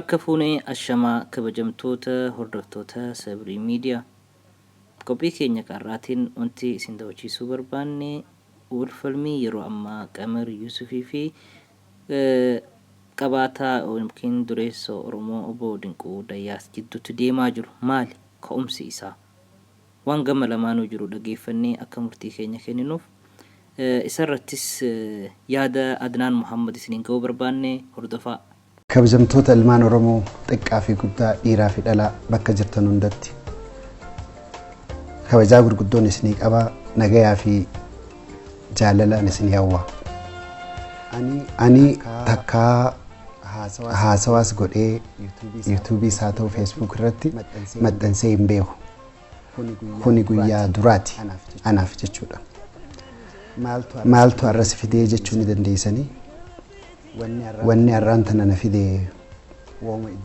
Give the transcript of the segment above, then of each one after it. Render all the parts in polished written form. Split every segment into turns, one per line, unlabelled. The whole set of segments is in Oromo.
Akka fuunee ashamaa kabajamtoota hordoftoota sabrii miidiyaa qophii keenya qarraatiin wanti isin daawwachiisuu barbaanne falmii yeroo ammaa Qamar Yusuufii fi qabaataa yookiin dureessa Oromoo obbo Dinquu Dayyaas jiddutti deemaa jiru maali ka'umsi isaa waan gama lamaanuu jiru dhageeffannee akka murtii keenya kenninuuf isarrattis yaada Adnan Muhammad isiniin ga'uu barbaanne hordofaa.
kabajamtoota ilmaan Oromoo xiqqaa fi guddaa dhiiraa fi dhalaa bakka jirtan hundatti kabajaa gurguddoon isinii qaba nagayaa fi jaalalaan isinii hawwa ani takkaa haasawaas godhee YouTube haa ta'u Facebook irratti maxxansee hin beeku kuni guyyaa duraati anaaf jechuudha maaltu arras fidee jechuu ni dandeessanii wanni arraan tana na fide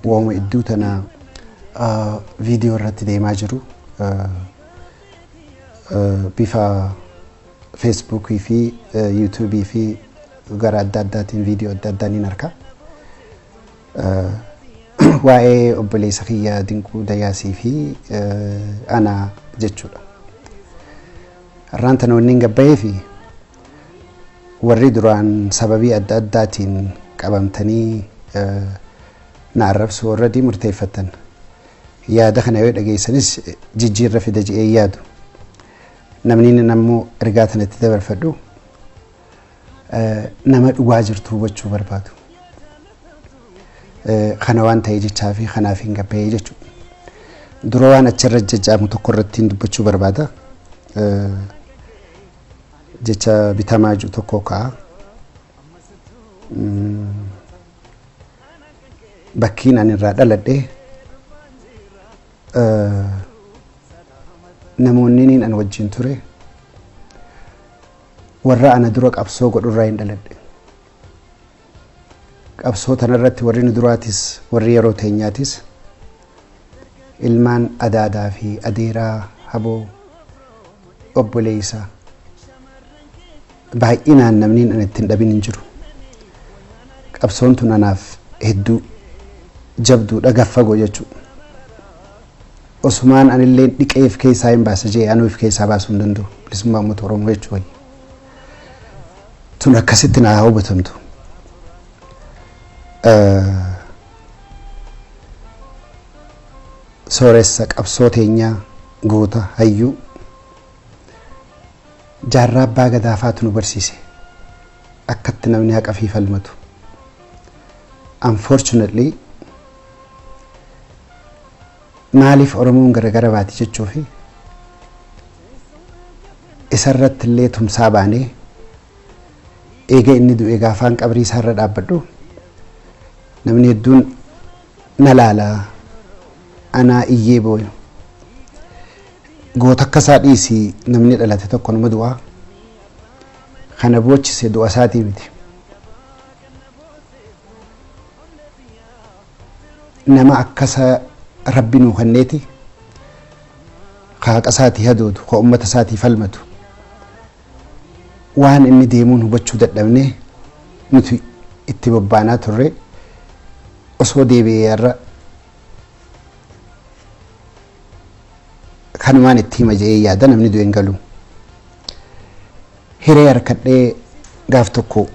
wooma idduu tana video irratti deemaa jiru bifa Facebook fi YouTube fi gara adda addaatiin video adda addaatiin arka waa'ee obboleessa kiyya Dinquu Dayyaasii fi ana jechuudha arraan tana wanni gabbayee fi warri duraan sababii adda addaatiin qabamtanii na arrabsu already murteeffatan yaada kana yoo dhageessanis jijjiirra fida jedhee yaadu namni nammoo ergaa tanatti dabarfadhu nama dhugaa jirtu hubachuu barbaadu kana waan ta'ee jechaa fi kanaaf hin gabbayee jechuudha dura waan achirra jajjaamu tokko irratti dubbachuu barbaada jecha bitamaa jiru tokko ka'a bakkiin ani irraa dhaladhe namoonni an wajjin ture warra ana dura qabsoo godhurraa hin dhaladhe qabsoo tanarratti warri nu duraatis warri yeroo teenyaatis ilmaan adaadaa fi adeeraa haboo obboleessa baay'inaan namni an ittiin dhabin hin jiru qabsoon tun anaaf hedduu jabduudha gaffagoo jechuudha osumaan anillee dhiqeef keessaa hin baasa jee anuuf keessaa baasuu hin danda'u bilisummaa uummata Oromoo jechuudha tun akkasitti naa hubatamtu sooressa qabsoo teenyaa goota hayyuu jaarraa abbaa gadaafaatu nu barsiise akkatti namni haqa fi falmatu unfortunately maliif Oromoon garagara baati jechuufi isarratti illee tumsaa baanee eega inni du'e gaafaan qabrii isaarra dhaabbadhu namni hedduun na laalaa anaa iyyee booyu goota akkasaa dhiisii namni dhalate tokko nama du'aa kana boochise du'a isaatii miti nama akkasa rabbi nuu kenneeti haaqa isaatii hadoodu ka ummata isaatii falmatu waan inni deemuun hubachuu dadhabne nuti itti bobbaanaa turre osoo deebi'ee irra kanumaan itti hima jedhee yaada namni du'een galu hiree harkadhee gaaf tokko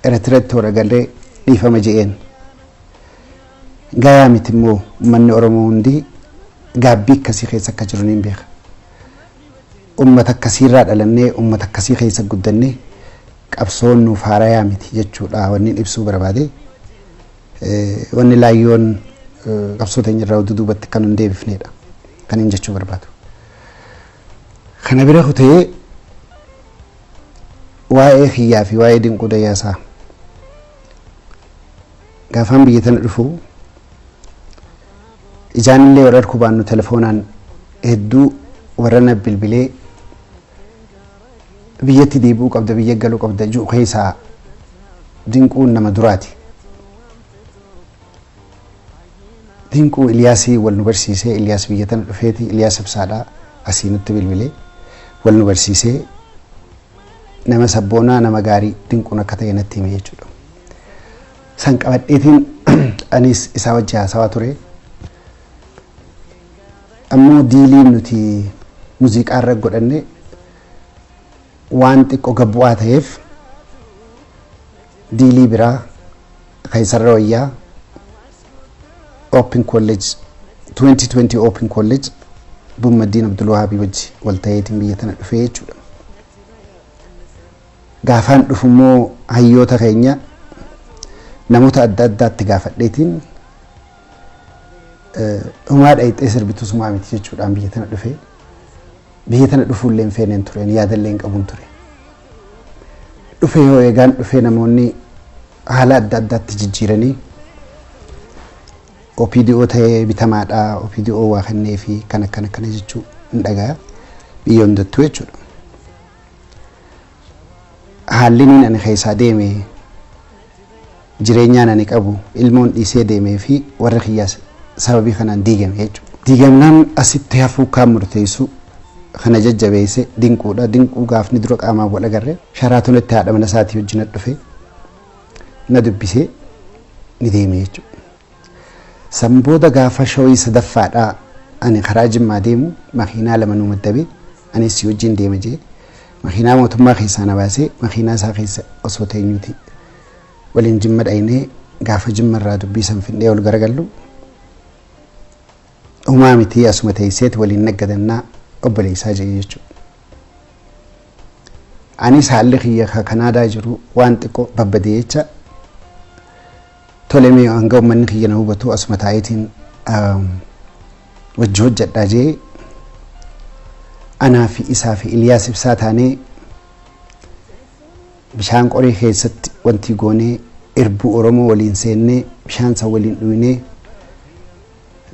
Eritreetti waragallee dhiifama jedheen gayaa miti immoo uummanni Oromoo hundi gaabbii akkasii keessa akka jiru niin beeka uummata akkasiirraa dhalannee uummata akkasii keessa guddannee qabsoon nuuf haarayaa miti jechuudha wanni ibsuu barbaade wanni laayyoon qabsoo teenya irraa duubatti kan hin deebifnedha kan hin jechuu barbaadu kana bira kutee waa'ee kiyyaa fi waa'ee Dinquu Dayyaasaa gaafaan biyya tana dhufu ijaanillee warra arkubaannu telefoonaan hedduu warra na bilbilee biyyatti deebi'uu qabda biyya galuu qabda jiru keessaa Dinquun nama duraati Dinquu Iliyaasii wal nu barsiisee Iliyaas biyya tana dhufeeti Iliyaas ibsaadhaa asii nutti bilbilee wal nu barsiisee nama sabboonaa nama gaarii Dinquun akka ta'e natti hime jechuudha san qabadheetiin anis isa wajji haasawaa ture. Ammoo diiliin nuti muuziqaa irra godhanne waan xiqqoo gabbu'aa ta'eef diilii biraa kaisarra wayyaa Open College 2020 Open College Bummaddiin Abdul Wahaabii wajji wal ta'eetiin biyya tana dhufee jechuudha. Gaafaan dhufummoo hayyoota keenya namoota adda addaatti gaafadheetiin humaa dhayixee sirbitus humaa miti jechuudhaan biyya tana dhufee biyya tana dhufuullee hin feeneen tureen yaadallee hin qabuun ture. Dhufee yoo eegaan dhufee namoonni haala adda addaatti jijjiiranii OPDO ta'ee bitamaadhaa OPDO waa kennee fi kana jechuu hin dhagaa biyya hundattuu jechuudha. Haalli niin ani keessaa deeme jireenyaan ani qabu ilmoon dhiisee deemee fi warra kiyyaas sababii kanaan diigame jechuudha. Diigamnaan asitti hafuu kaan murteessu kana jajjabeesse Dinquudha. Dinquu gaafni dura qaamaa wal agarre Sharaatonitti haadha mana isaatii wajjin dhufe na dubbisee ni deeme jechuudha. San booda gaafa shawii sadaffaadhaa ani karaa Jimmaa deemu makiinaa lama nu maddabe anis si wajjin deema jee makiinaa mootummaa keessaa na baasee makiinaa isaa keessa osoo teenyuuti waliin Jimma dhaynee gaafa Jimma irraa dubbii san findee ol garagallu humaa miti asuma teesseeti waliin naggadannaa obboleessaa jee jechuudha. Anis haalli kiyya Kanaadaa jiru waan xiqqoo babbadee jecha tolemee hanga uummanni kiyya na hubatu asuma taayitiin wajji hojjedhaa jee anaa fi isaa fi Iliyaas ibsaa taanee bishaan qoree keessatti wanti goonee irbuu Oromoo waliin seennee bishaan san waliin dhuynee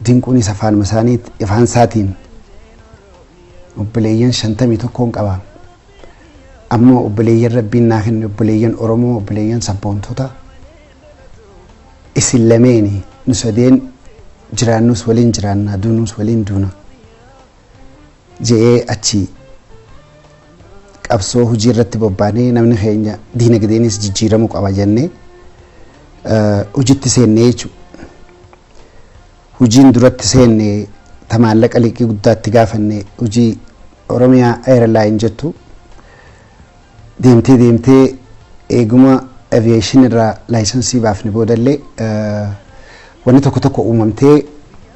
Dinquunis afaan masaaniit ifaan saatiin obboleeyyan 51 qaba. Ammoo obboleeyyan Rabbiin naa kenne obboleeyyan Oromoo obboleeyyan sabboontota isin lameeni nu sadeen jiraannus waliin jiraannaa duunus waliin duuna jee achi qabsoo hojii irratti bobbaanee namni keenya diinagdeenis jijjiiramuu qaba jennee hojiitti seennee jechuudha. Hojiin duratti seennee tamaallaqa liqii guddaatti gaafannee hojii Oromiyaa Airline jettu deemtee eeguma aviation irraa laayisensii baafne boodallee wanni tokko uumamtee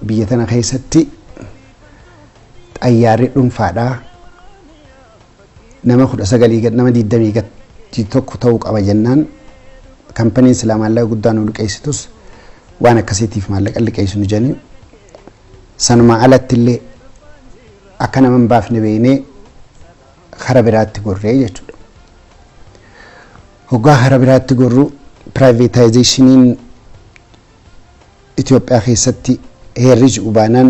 biyya tana keessatti xayyaarri dhuunfaadhaa nama 19 gad nama 20 gad tokko ta'uu qaba jennaan kampaniin silaa maallaqa guddaa nu liqeessitus waan akkasiitiif maallaqa liqeessu nu jennee sanuma alatti illee akka nama hin baafne beeknee kara biraatti gorree jechuudha. Hoggaa kara biraatti gorru privatizationiin Itoophiyaa keessatti heerri jiru baanaan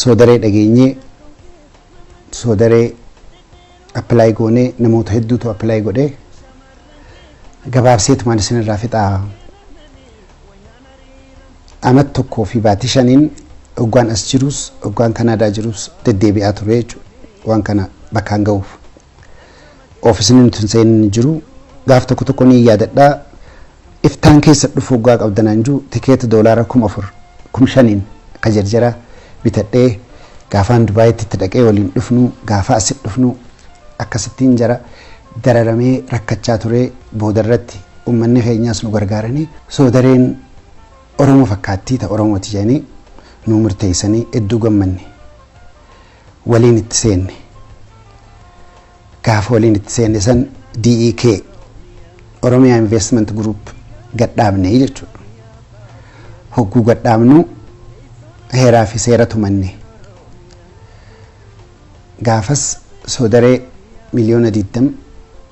sodaree dhageenyee sodaree appilaayi goonee namoota hedduutu appilaayi godhee gabaabseetumaan isinirraa fixaa amat tokkoo fi baatii shaniin hoggaan as jirus hoggaan Kanaadaa jirus deddeebi'aa ture jechuudha. Waan kana bakkaan ga'uuf oofisni nuti seenni jiru gaaf tokko ni yaadadhaa iftaan keessa dhufu hoggaa qabdanaan jiru tikeeta doolaara 4,000 ka jarjara bitadhee gaafaan Dubaayitti itti dhaqee waliin dhufnu gaafa asitti dhufnu akkasittiin jara dararamee rakkachaa ture boodarratti uummanni keenyaas nu gargaaranii sodareen Oromoo fakkaattii ta Oromootti jedhanii nu murteessanii hedduu gammanne waliin itti seenne gaafa waliin itti seenne san DEK Oromiyaa Investment Group gadhaabne jechuudha. Hogguu gadhaabnu heeraa fi seera tumanne gaafas sodaree miliyoona 20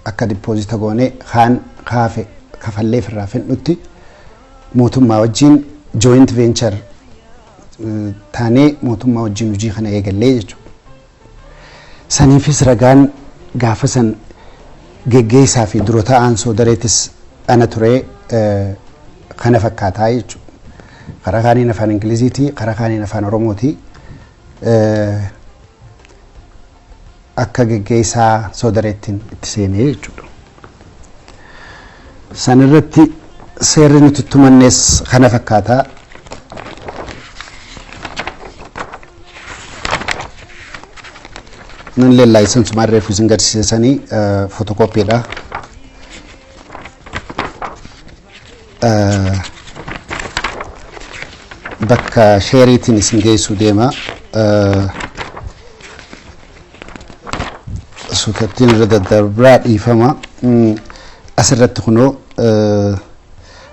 akka dipoozita goonee kaan kaafe kafallee firraa fedhutti mootummaa wajjin joint venture taanee mootummaa wajjin hojii kana eegallee jechuudha. Saniifis ragaan gaafa san geggeessaa fi dura ta'aan sodareetis ana ture kana fakkaataa jechuudha. Karaa kaaniin afaan Ingiliziiti, karaa kaaniin afaan Oromooti. Akka geggeessaa sodareettiin itti seenee jechuudha. Sanirratti seerri nuti tumannes kana fakkaata. Nun le license marre fusin garsiisanii fotokopiidha. Bakka sheeriitiin isin geessu deema. Sukattiin irra daddarbaa dhiifama. Asirratti kunoo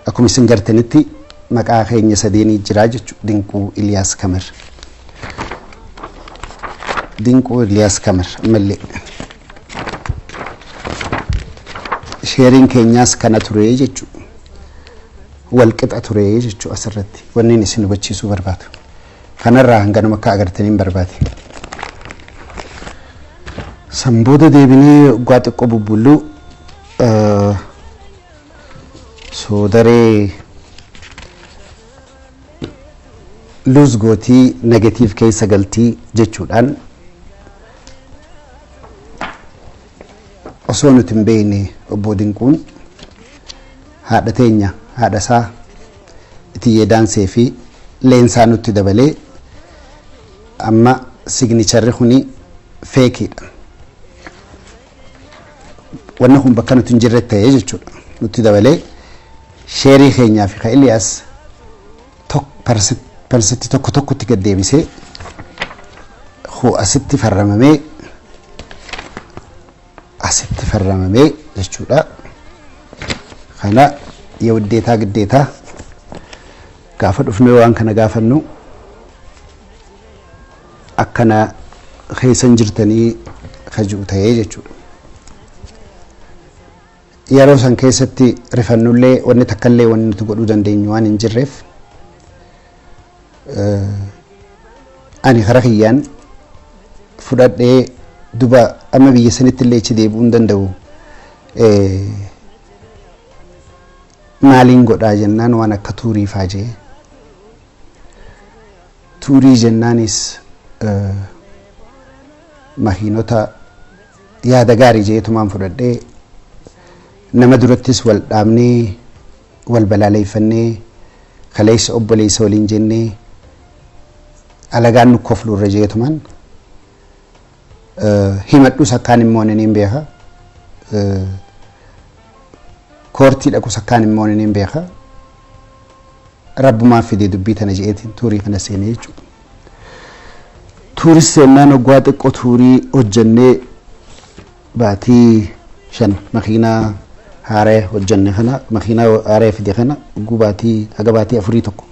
akkuma isin gartanitti maqaa keenya sadeenii jira jechuudha. Dinquu Iliyaas Qamar. Dinquu Iliyaas Qamar malee. Sheeriin keenyaas kana ture jechuudha. Wal qixa ture jechuudha asirratti. Wanni isin hubachiisuu barbaadu. Kanarraa hanganuma akka agartaniin barbaade. Sambooda deebinee waggaa xiqqoo bubbulluu sodare luus gootii negatiif keessa galtii jechuudhaan osoo nuti hin beekne obbo Dinquun haadha teenya haadha isaa Itiyyee Daansee fi leensaa nutti dabalee amma signicharri kuni feekiidha. Wanni kun bakka nuti hin jirre ta'ee jechuudha. Nutti dabalee sheerii keenyaa fi ka Iliyaas parsetti tokko tokkotti gad deebisee asitti farramamee jechuudha. Kana የውዴታ ግዴታ gaafa dhufnee waan kana gaafannu akkana keessan jirtanii kajuu ta'ee jechuudha. Yeroo san keessatti rifannullee wanni takkallee wanni nuti godhuu dandeenyu waan hin jirreef ani karaa kiyyaan fudhadhee duba amma biyya sanitti illee ichi deebi'uu hin danda'u. Maaliin godhaa jennaan waan akka tuurii faajee. Tuurii jennaanis makiinota yaada gaarii jeetumaan fudhadhee nama durattis wal dhaabnee wal balaaleeffannee kaleessa obboleessa waliin jennee alagaan nu koflu irra jeetumaan himadhus akkaan immoo naniin beeka. Koortii dhaqus akkaan immoo naniin beeka. Rabbumaa fidee dubbii tana jeetiin tuurii kana seenee jechuudha. Tuuris seennaan waggaa xiqqoo tuurii hojjannee baatii 5 makiinaa haaree hojjanne kana makiinaa haaree fide kana gubaatii haga baatii 4 tokko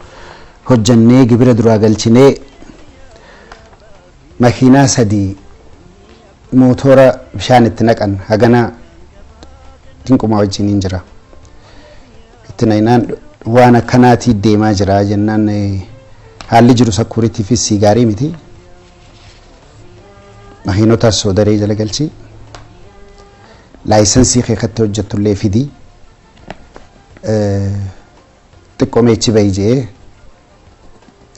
hojjannee gibira duraa galchinee makiinaa 3 mootora bishaan itti naqan hagana dinqumaa wajjin hin jira. Itti naynaan waan akkanaatii deemaa jira jennaan haalli jiru sakkuuriitiifis gaarii miti. Makiinota sodaree jala galchi. Laayisensii keekatti hojjettullee fidi. Xiqqoo meechi bahi jee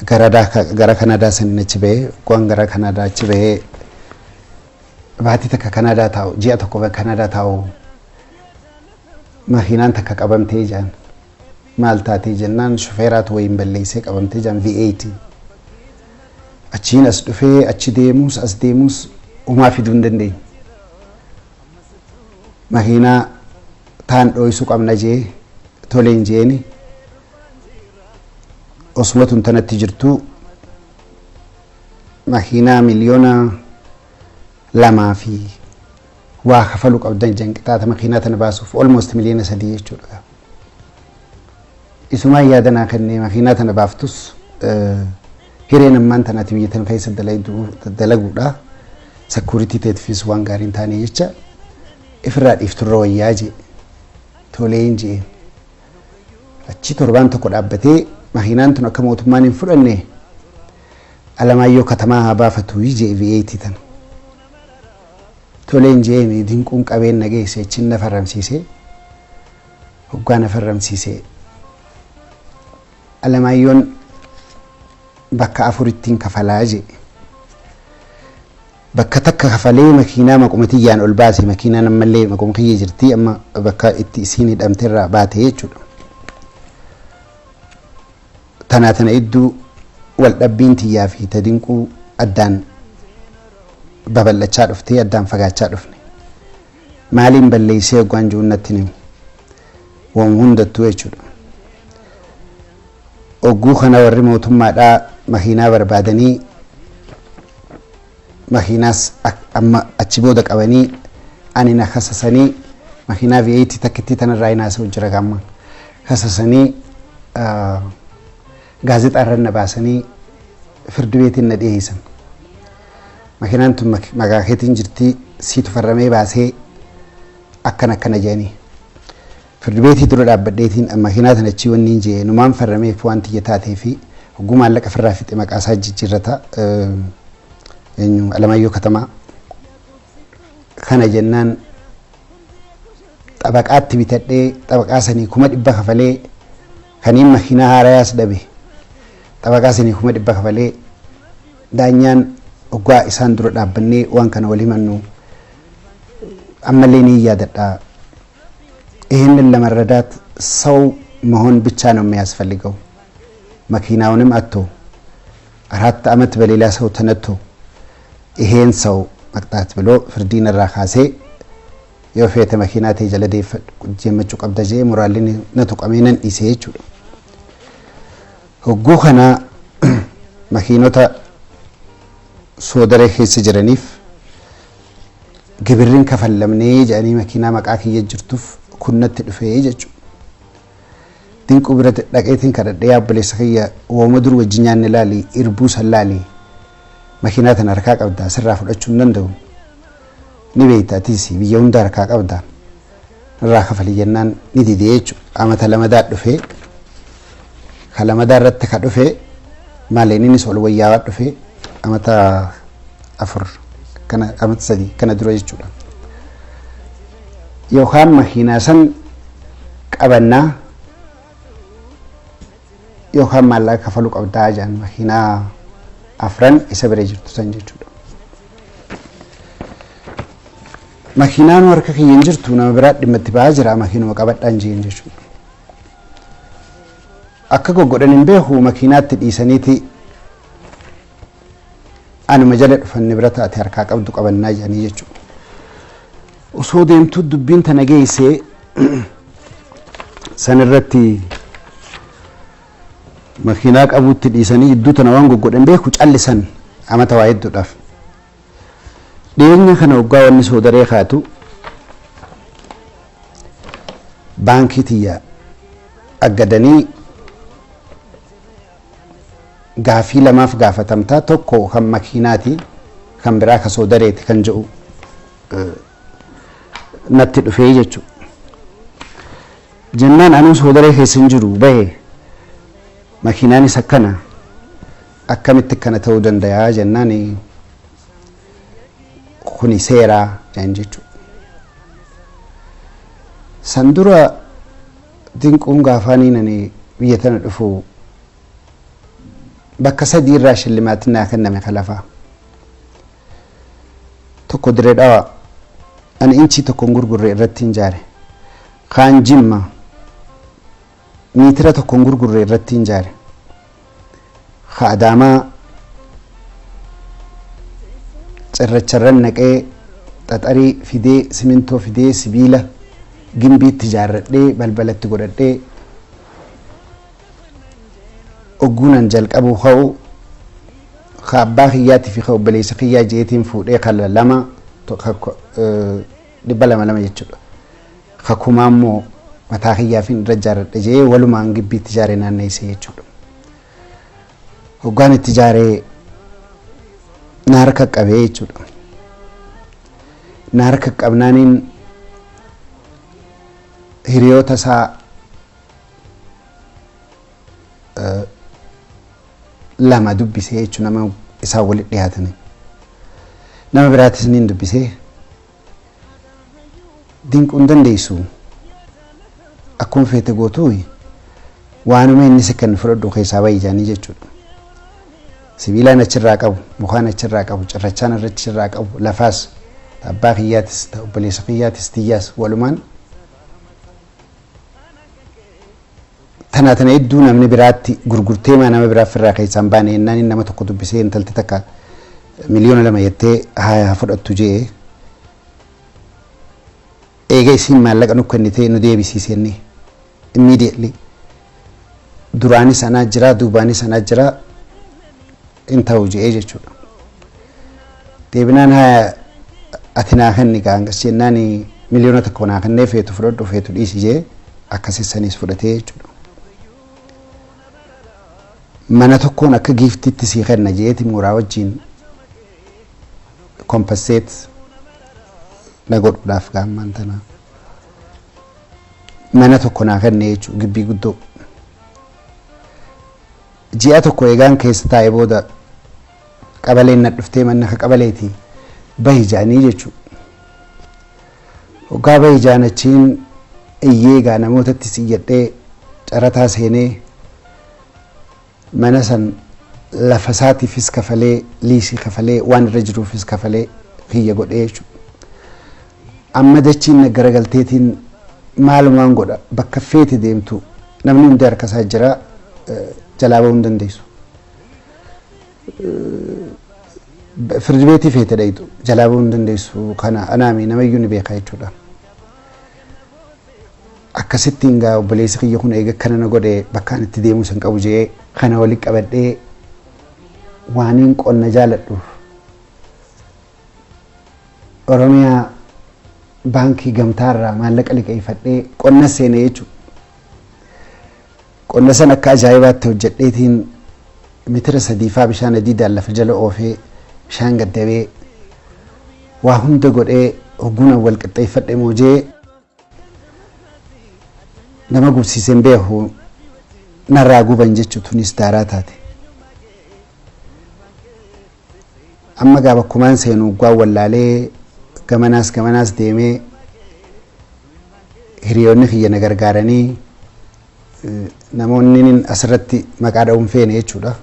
gara Kanaadaa sanin achi bahee waan gara Kanaadaa achi bahee baatii takka Kanaadaa taa'u ji'a tokko Kanaadaa taa'u makiinaan takka qabamtee jaan maal taatee jennaan shufeeraatu wayiin balleessee qabamtee jaan V8 achiin as dhufee achi deemus as deemus umaa fiduu hin dandeenye. Makiinaa taan dho'isuu qabna jee toleen jeeni osuma tun tanatti jirtu makiinaa miliyoona 2 fi waa kafalu qabdan janqixaata makiinaa tana baasuuf almost miliyoona 3 jechuudha. Isumaa yaadanaa kannee makiinaa tana baaftus hireen ammaan tanaati biyya tana keessa dalaguudha. Sakkuuritii teetiifis waan gaariin taanee jecha ifirraa dhiifturra wayyaa jee toleen jee achi torbaan tokko dhaabbatee makiinaan tun akka mootummaan hin fudhanne alamaayyoo katamaa haa baafatu jee V8 tana. Toleen jee Dinquun qabeen nageesse achiin na farramsiisee hoggaa na farramsiisee alamaayyoon bakka 4 ittiin kafalaa jee. Bakka takka kafalee makiinaa maqumatiyyaan ol baase makiinaan ammallee maquma kiyyee jirti amma bakka itti isiin hidhamteerraa baate jechuudha. tanaatana idduu wal dhabbiin tiyyaa fi ta dinquu addaan babal'achaa dhuftee addaan fagaachaa dhufne maaliin balleessee oggaan juunnatti ni waan hundattuu jechuudha. Ogguu kana warri mootummaadhaa makiinaa barbaadanii makiinaas amma achi booda qabanii ani na kasasanii makiinaa V8 takkitti tanarraa inaasuu jira gamma kasasanii gaazexaa irra na baasanii firdi beetiin na dhiyeessan. Makiinaan tun maqaa keetiin jirti siitu farramee baasee akkana jedhanii firdi beetii dura dhaabbadheetiin makiinaa tana achi wanni hin jee numaan farrameef waan tiyya taatee fi hogguu maallaqa firraa fixe maqaa isaa jijjiirrata Alamayyoo Katamaa kana jennaan xabaqaatti bitadhee xabaqaa sanii 100 kafalee kaniin makiinaa haarayaas dhabe xabaqaa sanii 100 kafalee daanyaan oggaa isaan dura dhaabbannee waan kana wal himannu ammallee ni yaadadha. ይህንን ለመረዳት ሰው መሆን ብቻ ነው የሚያስፈልገው። መኪናውንም አጥቶ 4 ዓመት በሌላ ሰው ተነቶ ይሄን ሰው መቅጣት ብሎ ፍርዲን ራካሴ የፈተ መኪና ተጀለደ ጀመቹ ቀብደጀ ሞራልን ነተቀመነን ኢሴቹ ህጉ ከና መኪኖታ ሶደሬ ሄስ ጅረኒፍ ግብርን ከፈለምኔ ጃኒ መኪና መቃክ ይጅርቱፍ ኩነት ድፈ ይጀቹ ድንቁ ብረት ዳቀይትን ከረደ ያብለስ ከያ ወመድር ወጅኛን ላሊ ኢርቡ ሰላሊ መኪና ተናርካ ቀብዳ ስራ ፍለቹ እንደው ኒቤታ ቲሲ ቢየውን ዳርካ ቀብዳ ራከ ፈልየናን ኒዲዴቹ አመተ ለመዳ ድፈ ከለመዳ ረተ ከድፈ ማለኒኒ ሶል ወያዋ ድፈ አመታ አፍር ከነ አመት ሰዲ ከነ ድሮ ይቹላ ዮሐን መኪና ሰን ቀበና ዮሐን ማላ ከፈሉ ቀብዳ ጃን መኪና አፍረን ኢሰብረ ጅርቱ ሰንጀቹ መኪናን ወርከክ ይንጅርቱ ነው ብራድ ድመት ባጅራ መኪናው ቀበዳ እንጂ እንጀቹ አከጎ ጎደን በሁ መኪናት ዲሰኒቲ አን መጀለድ ፈን ብረታ ተርካ ቀብዱ ቀበና ጃን ይጀቹ osoo deemtu dubbiin tana geesse sanirratti makiinaa qabuutti dhiisanii iddoo tana waan goggodhan beeku callisan amata waa hedduudhaaf dhiyeenya kana waggaa wanni soodaree kaatu baankii tiyya aggadanii gaafii lamaaf gaafatamtaa tokko kan makiinaati kan biraa ka soodareeti kan jedhu natti dhufee jechu jennaan anu soodaree keessan jiru bahe makiinaanis akkana akkamitti kana ta'uu danda'a jennaan kuni seeraa jaan jechu san dura dinquun gaafaanii nani biyya tana dhufu bakka 3 irraa shillimaatiin naa kenname kalafaa tokko diree dhawa an inchi tokko gurgurre irratti injaare kaan jimma miitira tokko gurgurre irratti injaare ka adaamaa cirracharran naqee xaxarii fidee simintoo fidee sibiila gimbiitti ijaarradhee balbalatti godhadhee ogguunan jalqabu ka'u ka abbaa kiyyaatti fi ka obboleessa kiyyaa jeetiin fuudhee kala lama dibala malama jechuudha kakumaa immoo mataa kiyyaa fi irra ijaarradhe jee walumaan gibbiitti ijaaree naanneessee jechuudha. Hoggaan itti ijaaree na harka qabee jechuudha. Na harka qabnaaniin hiriyoota isaa lama dubbisee jechuudha nama isaa walitti dhiyaatanii nama biraatis niin dubbisee dinquun dandeessu akkuma feete gootuu waanuma inni sekkan fudhadhu keessaa baay'aanii jechuudha. Sibiilaan achirraa qabu, mukaan achirraa qabu, cirrachaan achirraa qabu, lafaas abbaa kiyyaatis obboleessa kiyyaatis tiyyaas walumaan tana hedduu namni biraatti gurgurtee nama biraaf irraa keessaan baane ennaan nama tokko dubbisee intalti takka miliyoona 2 jettee haa fudhattu jee eega isiin maallaqa nu kennitee nu deebisiisenne immediately duraanis anaa jira duubaanis anaa jira in ta'u jee jechuudha. Deebinaan haa ati naa kenni gaangas jennaan miliyoona tokko naa kennee feetu fudhadhu feetu dhiisi jee akkasisaniis fudhatee jechuudha. Mana tokkoon akka giiftitti sii kenna jeeti mooraa wajjin compensate na godhuudhaaf gaammaan tana mana tokko naa kenne jechuudha gibbii guddoo. Ji'a tokko eegaan keessa taa'ee booda qabaleen na dhuftee manna ka qabaleeti bahi jaanii jechuudha. Waggaa bahi jaanachiin iyyeegaa namootatti siyyadhee carataa seenee mana san lafa isaatiifis kafalee liisii kafalee waan irra jiruufis kafalee kiyya godhee jechuudha. Amma dachiin na garagalteetiin maalumaan godha bakka feete deemtu namni hundi harkasaa jira jalaa bahuu hin dandeessu. Firdi beetii feete dhayitu jalaa bahuu hin dandeessu kana anaami namayyuu ni beekaa jechuudha. Akkasittiin gaa obboleessi kiyya kun eega kana na godhe bakkaan itti deemuu san qabu jee kana walitti qabadhee waaniin qonna jaaladhuuf Oromiyaa baankii gamtaarraa maallaqa liqeeffadhee qonna seenee jechuudha. Qonna san akka ajaa'ibaatti hojjedheetiin mitira 3 bishaan adiidaan lafa jala oofee bishaan gaddabee waa hunda godhee hogguna wal qixxeeffadhe moojee nama gubsiiseen beeku narraa guban jechuu tunis daaraa taate. Amma gaa bakkumaan seenu gwaa wallaalee gamanaas deemee hiriyoonni kiyya na gargaaranii namoonni asirratti maqaa dha'uun feene jechuudha.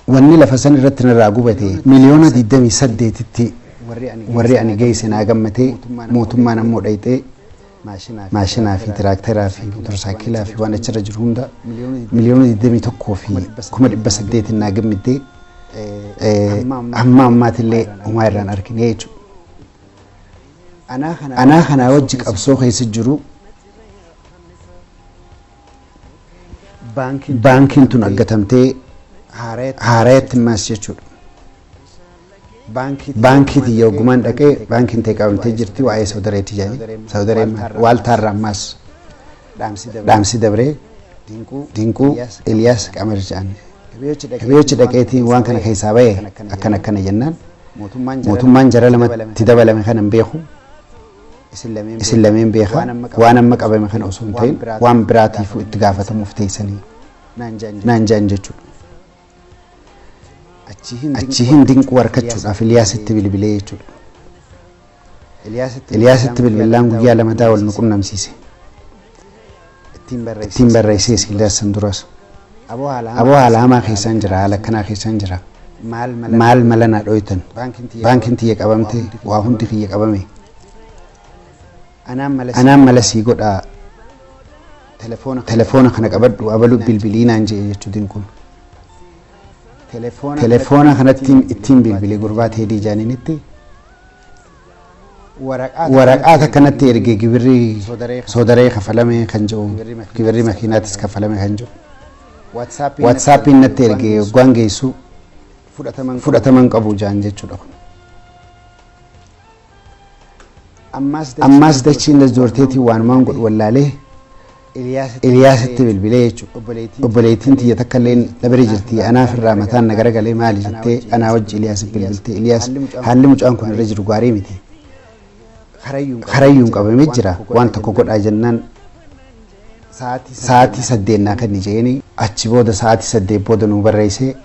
Wanni lafa san irratti narraa gubate miliyoona 28tti warri ani geesse naa gammatee mootummaan ammoo dhayxee maashinaa fi tiraaktaraa fi motorsaayikilaa fi waan achirra jiru hunda miliyoona 21 fi 1800 naa gammittee amma ammaatillee homaa irraan argine jechuudha. Anaa kanaa wajji qabsoo keessa jiru baankiin tun aggatamtee haareetti maas jechuudha. Baankii tiyya ogumaan dhaqee baankiin ta'e qabamtee jirti waa'ee sodareetti jedhanii sodareen waaltaarraa ammaas dhaamsi dabree Dinquu Eliyaas Qamar jedhan. Hiriyochi dhaqeetiin waan kana keessaa ba'e akkana jennaan mootummaan jara lamatti dabalame kanan beeku isin lameen beekaa waan amma qabame kana osoo hin ta'in waan biraatiif itti gaafatamuuf teessanii naan jaan jechuudha. Achi hin Dinquu harkachuudhaaf Eliyaasitti bilbilee jechuudha. Eliyaasitti bilbilaan guyyaa 2 wal nu qunnamsiise. Ittiin barreessee Eliyaasiin duras. Aboo haala hamaa keessaan jira haala akkanaa keessaan jira. Maal mala naa dhoytan baankiin tiyya qabamte waa hundi kiyya qabame. Anaan mala sii godhaa telefoona kana qabadhu abalu bilbilii naan jedhe jechuudha Dinquun. Telefoona kanatti ittiin bilbilee gurbaa teedii jaaniinitti waraqaa akkanatti ergee gibirri sodaree kafalame kan jiru gibirri makiinaatis kafalame kan jiru waatsaappiin natti ergee waan geessu fudhataman qabu jaan jechuudha. Ammaas dachiin dasdoorteetii waanumaan godhu wallaalee Eliyaasitti bilbilee jechuudha. Obboleettiin tiyya takka illee dabaree jirti anaaf irraa mataan na garagalee maali jettee anaa wajji Eliyaasitti bilbiltee Eliyaas haalli mucaan kun irra jiru gaarii miti. Karayyuun qabamee jira waan tokko godhaa jennaan sa'aatii 8 naa kan jeeni achi booda sa'aatii 8 booda nu barreessee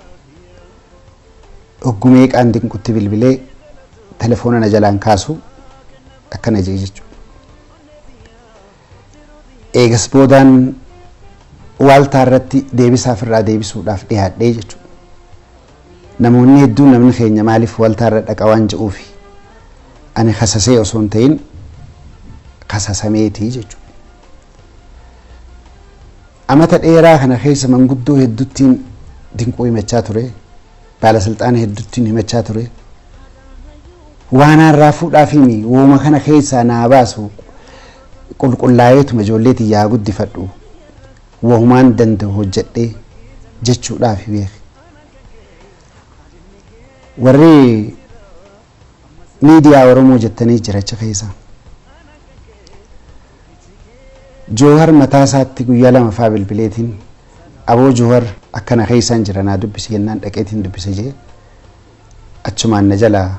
gumee qaan Dinquutti bilbilee telefoona na jalaan kaasu akkana jee jechuudha. Eegas boodaan waaltaa irratti deebisaaf irraa deebisuudhaaf dhiyaadhee jechuudha. Namoonni hedduun namni keenya maaliif waaltaa irra dhaqa waan jedhuufi ani khasasee osoo hin ta'in khasasameetii jechuudha. Amata dheeraa kana keessa manguddoo hedduttiin dinquu himachaa ture, baalasilxaana hedduttiin himachaa ture. Waan har'aa fuudhaa fi wooma kana keessaa naa baasu qulqullaa'eetuma ijoolleetiin yaa guddifadhu wohumaan danda'u hojjedhee jechuudhaaf beeke. Warri miidiyaa Oromoo jettanii jira achi keessa. Joohar mataa isaatti guyyaa lama faa bilbileetiin aboo Joohar akkana keessaan jira naa dubbisi jennaan dhaqeetiin dubbise jee achumaan na jalaa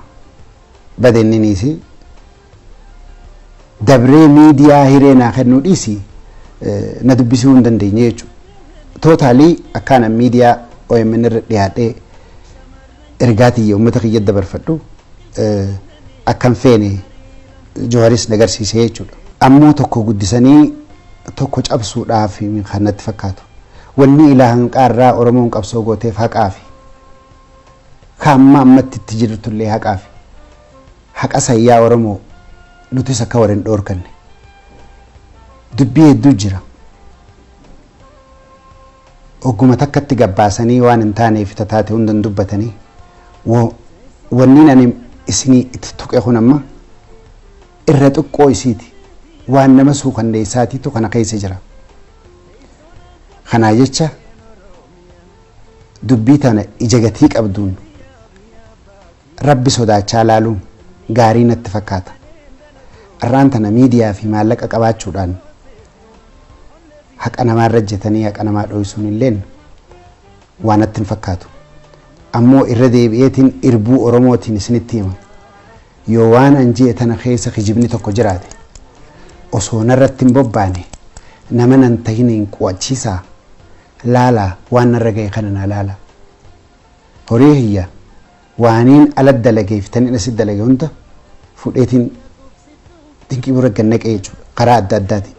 badenniniisi dabree miidiyaa hiree naa kennuu dhiisi na dubbisuu hin dandeenye jechuudha. Tootaalii akkaan miidiyaa OMN irra dhiyaadhee ergaatii uummata kiyya dabarfadhu akkan feene Jooharis nagarsiisee jechuudha. Ammoo tokko guddisanii tokko cabsuudhaaf kan natti fakkaatu. Wanni ilaahan qaarraa Oromoon qabsoo gooteef haqaa fi kaamma ammatti itti jirtullee haqaa fi haqa sayyaa Oromoo nutis akka warreen dhoorkanne. Dubbii hedduu jira. Ogguma takkatti gabbaasanii waan hin taaneef taate hundan dubbatanii wanni ani isinii itti tuqe kun amma irra xiqqoo isiiti. Waan nama suukanneessaatiitu kana keessa jira. Kanaa jecha dubbii tana ija gatii qabduun rabbi sodaachaa laaluun gaarii natti fakkaata. Arraan tana miidiyaa fi maallaqa qabaachuudhaan haqa namaa irra jetanii haqa namaa dho'isuun illeen waan natti hin fakkaatu. Ammoo irra deebi'eetiin irbuu Oromootiin isinitti hima. Yoo waan anjii tana keessa kijibni tokko jiraate osoo narratti hin bobbaane nama nan tahin hin quwachiisaa laalaa waan narra ga'e kana naa laala. Horii hiyya waaniin ala dalageeftan asit dalage hunda fudheetiin dinqii bira gannaqee jechuudha karaa adda addaati.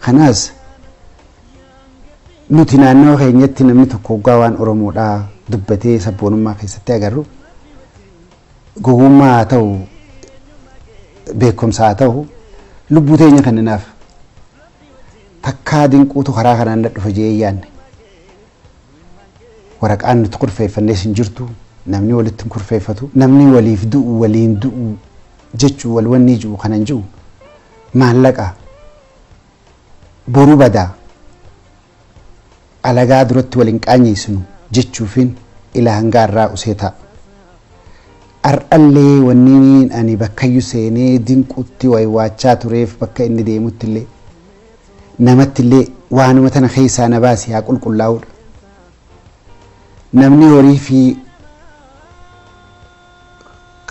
Kanaas nuti naannoo keenyatti namni tokko waggaa waan Oromoodhaa dubbatee sabboonummaa keessatti agarru gogummaa haa ta'u beekumsa haa ta'u lubbuu teenya kanninaaf takkaa dinquutu karaa kanaan dhufa jee yaanne waraqaan nuti kurfeeffannees hin jirtu namni walitti hin kurfeeffatu namni waliif du'u waliin du'u jechuu wal wanni jiru kanan jiru maallaqa boru badaa alagaa duratti waliin qaanyeessinu jechuufin ilaa hangaarraa usee ta'a. Ar'allee wanni ani bakkayyuu seenee dinquutti waywaachaa tureef bakka inni deemutti illee namatti illee waanuma tana keessaa na baasee haa qulqullaa'uudha. Namni horii fi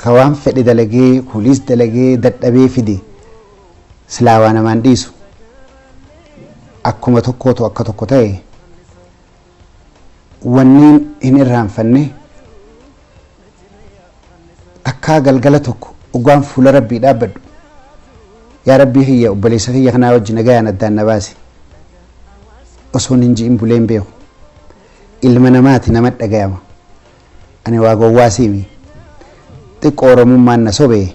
kawaan fedhe dalagee kuliis dalagee dadhabee fide silaa waa namaan dhiisu akkuma tokkootu akka tokko ta'e wanniin hin irraanfanne takkaa galgala tokko ugaan fuula rabbii dhaabbadhu yaa rabbii kiyya obboleessa kiyya kanaa wajji nagayaan addaan na baase osoon hin ji'in buleen beeku ilma namaati nama dhagayama ani waa gowwaasiimi xiqqoo Oromummaan na sobee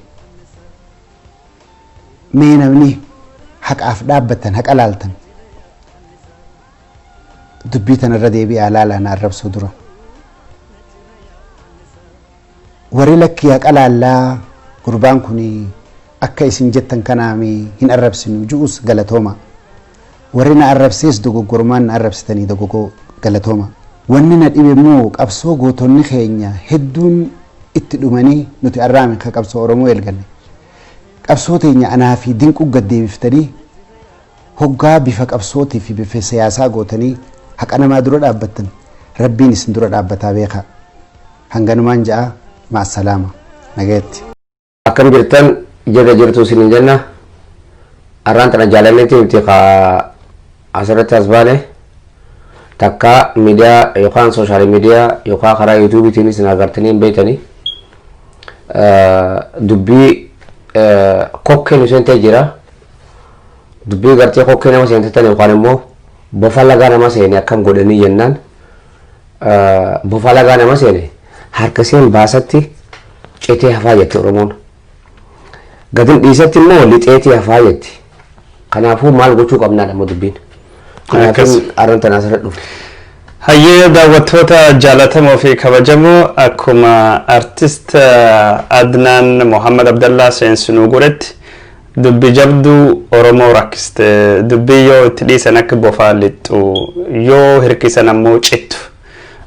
mee namni haqaaf dhaabbatan haqa laaltan dubbii tanarra deebi'aa laalaan arrabsuu dura. Warri lakkii haqa laallaa gurbaan kun akka isin jettan kanaami hin arrabsinu ju'us galatooma. Warri na arrabsees dogoggormaan na arrabsitanii dogoggoo galatooma. Wanni na dhibe immoo qabsoo gootonni keenya hedduun itti dhumanii nuti arraame ka qabsoo Oromoo eegalle. Qabsoo teenya anaa fi dinquu gaddeebiftanii hoggaa bifa qabsootii fi bifa siyaasaa gootanii haqa namaa dura dhaabbattan rabbiin isin dura dhaabbataa beekaa. Hanganumaan ja'a مع السلامة نجاتي
أكم جرتن جدا جرتو سنين جنة أرانت أنا جالنتي بتقى عشرة أسبوع تكا ميديا يقان سوشيال ميديا يقان خرا يوتيوب تيني سناغرتنين بيتني دبي كوكي نسين تجرا دبي غرتي كوكي نما سين تتاني وقان مو بفالا غانا ما سيني أكم قدني جنان بفالا غانا ما سيني harkaseen baasatti citee hafaa jette Oromoon gadin dhiisatti immoo lixeetii hafaa jetti. Kanaafuu maal gochuu qabnaa dhamma dubbiin. Kanaafuu arrantan asirra dhufe.
Hayyee daawwattoota jaallatamoo fi kabajamoo akkuma artist Adnan Muhammad Abdallah seensinuu godhetti dubbi jabduu Oromoo rakkiste dubbii yoo itti dhiisan akka bofaa lixxu yoo hirkisan ammoo cittu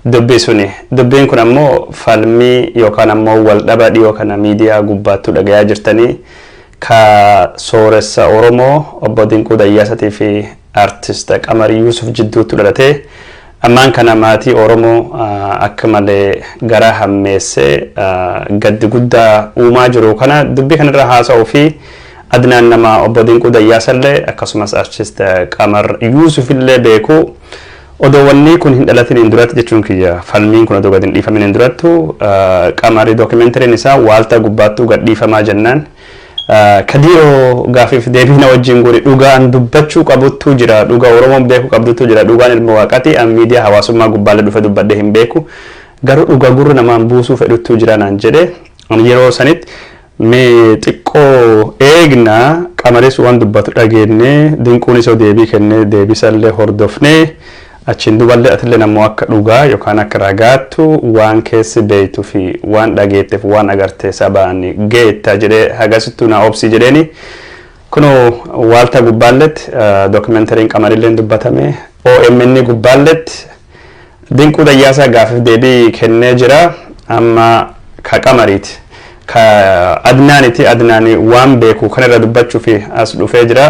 dubbii suni dubbiin kun ammoo falmii yookaan ammoo wal dhaba dhiyoo kana miidiyaa gubbaattu dhagayaa jirtanii ka sooressa Oromoo obbo Dinquu Dayyaasatii fi artist Qamar Yusuuf jidduutti dhalatee ammaan kana maatii Oromoo akka malee gara hammeessee gaddi guddaa uumaa jiru kana dubbii kanarra haasa'uu fi Adnaan nama obbo Dinquu Dayyaasallee akkasumas artist Qamar Yusuuf illee beeku odoowwanni kun hin dhalatin hin duratti jechuun kiyya falmiin kun odoo gad hin dhiifamin hin durattu Qamari dookimentariin isaa waaltaa gubbaattuu gad dhiifamaa jennaan kadiiroo gaafiif deebiina wajjin godhe dhugaan dubbachuu qabuttu jira dhugaa Oromoon beeku qabduttu jira dhugaan ilma waaqati an miidiyaa hawaasummaa gubbaalle dhufe dubbadde hin beeku garuu dhugaa gurra namaan buusuu fedhuttu jira naan jedhe yeroo sanitti mee xiqqoo eegna Qamaris waan dubbatu dhageenye Dinquun isoo deebii kennee deebisallee hordofnee achiin duballee atillee namoo akka dhugaa yookaan akka ragaattu waan keessi beeytu fi waan dhageetteef waan agartee sabaan geetta jedhee hagasittuu na obsi jedheeni kunoo waalta gubbaalletti dookimentariin Qamarilleen dubbatame OMN gubbaalletti Dinquu Dayyaasaa gaafiif deebii kennee jira amma ka Qamariiti ka Adnaaniti Adnaani waan beeku kanarra dubbachuu fi as dhufee jira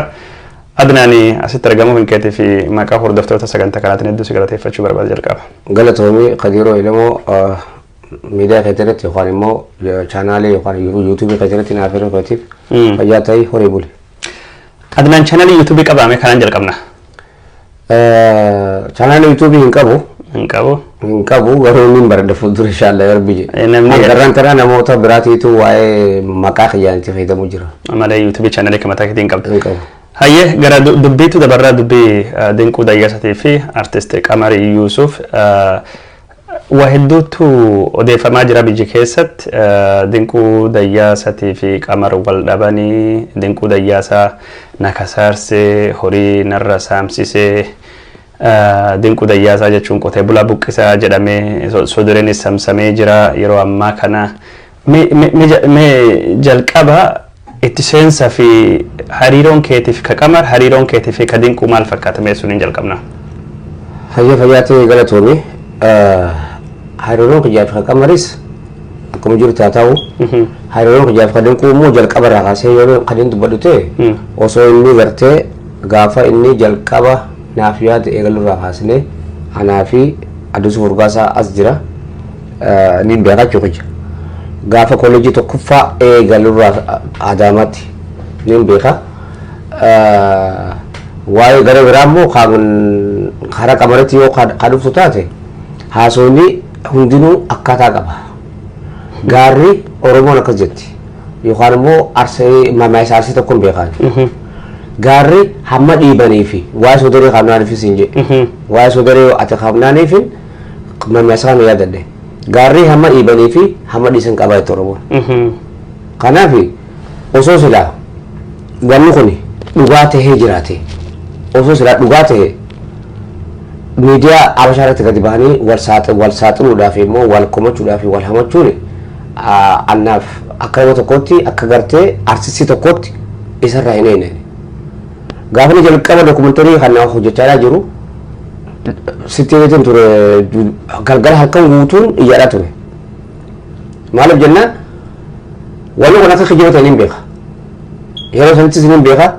Adnaani asitti argamuuf hin keetii fi maqaa hordoftoota sagantaa kanaatiin hedduu si galateeffachuu barbaada jalqaba.
Galatoomii Qadiiroo ilamoo miidiyaa keessatti yookaan immoo chaanaalee yookaan yuutuubii keessatti naaf yeroo kootiif fayyaa ta'ii horii buli.
Adnaan chaanaalii yuutuubii qabaame kanaan jalqabna.
Chaanaalii yuutuubii hin qabu.
Hin qabu.
Hin qabu garuu niin baradha fuuldura inshaallah yarbii. Garaan taraa namoota biraatiitu waa'ee maqaa xiyyaanitti fayyadamuu jira.
Malee yuutuubii chaanaalii kamataa keetiin qabda.
Hin qabu.
Hayyee gara dubbiitu dabarraa dubbii Dinquu Dayyaasatii fi artist Qamar Yusuuf waa hedduutu odeeffamaa jira biyya keessatti Dinquu Dayyaasatii fi Qamar wal dhabanii Dinquu Dayyaasaa na kasaarsee horii narra saamsisee Dinquu Dayyaasaa jechuun qotee bulaa buqqisaa jedhamee sodareen samsamee jira yeroo ammaa kana mee jalqaba itti seensa fi hariiroon keetiif ka Qamar hariiroon keetiif ka Dinquu maal fakkaata mee suniin jalqabna.
Hayyee fayyaatee galatoomi hariiroon kiyyaaf ka Qamaris akkuma jiru taa ta'u hariiroon kiyyaaf ka Dinquu immoo jalqaba irraa kaasee yoo kan dubbadhu ta'e osoo inni gartee gaafa inni jalqaba naaf yaada eegaluu irraa kaasnee anaa fi Addisuu Furgaasaa as jira niin beekachuu kiyya. Gaafa kolleejii tokkoffaa eegalurraa Adaamaatti niin beeka waa'ee gara biraa immoo karaa Qamaritti yoo kadhuftu taate haasawni hundinuu akkaataa qaba gaarri Oromoon akkas jetti yookaan immoo mammaaksa arsii tokkoon beekan gaarri hamma dhiibanii fi waa'ee sodaree qabnaaniifis hin jedhe waa'ee sodaree ati qabnaaniif mammaaksa kana yaadadhe gaarri hamma dhiibanii fi hamma dhiisan qabaa itti Oromoon. Kanaaf osoo silaa wanni kun dhugaa tahee jiraate osoo silaa dhugaa tahee miidiyaa Habashaa irratti gadi bahanii wal saaxiluudhaaf immoo wal komachuudhaaf wal hamachuun annaaf akka nama tokkotti akka gartee artistii tokkotti isarraa hin eegne. Gaafa jalqaba dookumentarii kan hojjechaa jiru Sitteetiin ture galgala halkan guutuun iyyaadhaa ture. Maaliif jennaan wanni kun akka kijibata hin beeka. Yeroo sanattis hin beeka